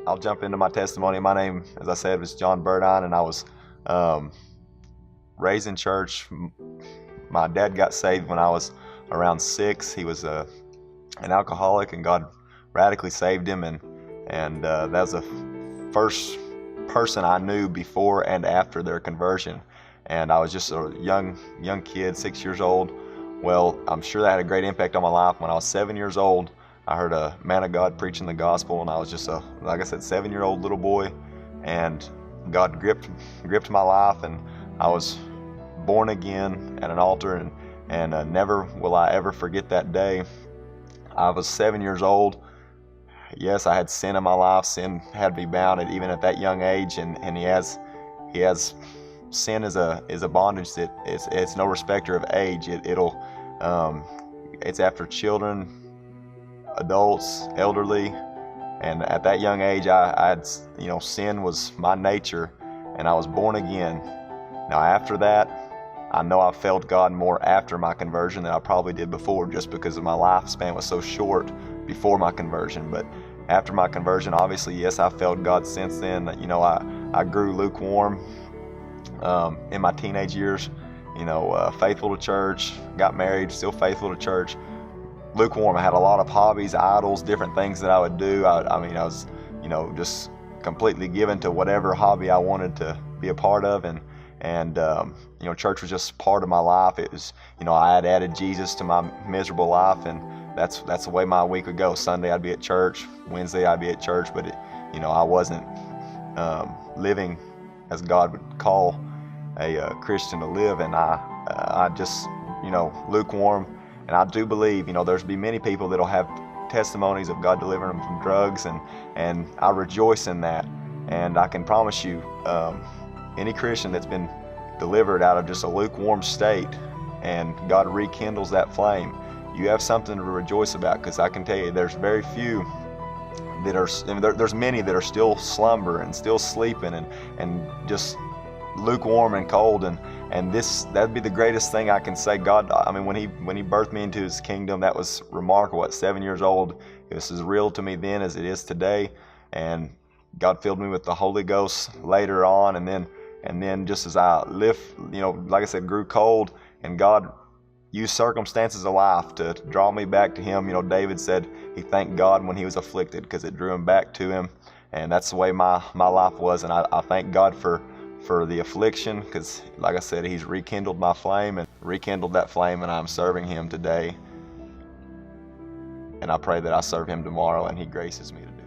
I'll jump into my testimony. My name, as I said, was Jon Burdine, and I was raised in church. My dad got saved when I was around 6. He was an alcoholic, and God radically saved him, and that was the first person I knew before and after their conversion. And I was just a young kid, 6 years old. Well, I'm sure that had a great impact on my life. When I was 7 years old, I heard a man of God preaching the gospel, and I was just like I said, 7-year-old little boy, and God gripped my life, and I was born again at an altar, and never will I ever forget that day. I was 7 years old. Yes, I had sin in my life. Sin had me bound even at that young age, and he has sin is a bondage that it's no respecter of age. It's after children, adults, elderly, and at that young age, I had, sin was my nature, and I was born again. Now after that, I know I felt God more after my conversion than I probably did before, just because of my lifespan was so short before my conversion. But after my conversion, obviously, yes, I felt God since then. I grew lukewarm in my teenage years. Faithful to church, got married, still faithful to church. Lukewarm. I had a lot of hobbies, idols, different things that I would do. I was, just completely given to whatever hobby I wanted to be a part of, and church was just part of my life. It was, I had added Jesus to my miserable life, and that's the way my week would go. Sunday I'd be at church, Wednesday I'd be at church, but I wasn't living as God would call a Christian to live, and I just, lukewarm. And I do believe, there's be many people that'll have testimonies of God delivering them from drugs, and I rejoice in that. And I can promise you, any Christian that's been delivered out of just a lukewarm state, and God rekindles that flame, you have something to rejoice about, because I can tell you there's very few that are, there's many that are still slumbering, still sleeping, and just lukewarm and cold, and that'd be the greatest thing I can say. God, when he birthed me into his kingdom, that was remarkable. At 7 years old, it was as real to me then as it is today, and God filled me with the Holy Ghost later on, and then just as I lived, like I said, grew cold, and God used circumstances of life to draw me back to him. David said he thanked God when he was afflicted, because it drew him back to him, and that's the way my life was. And I thank God for the affliction, because like I said, he's rekindled my flame, and rekindled that flame, and I'm serving him today, and I pray that I serve him tomorrow, and he graces me today.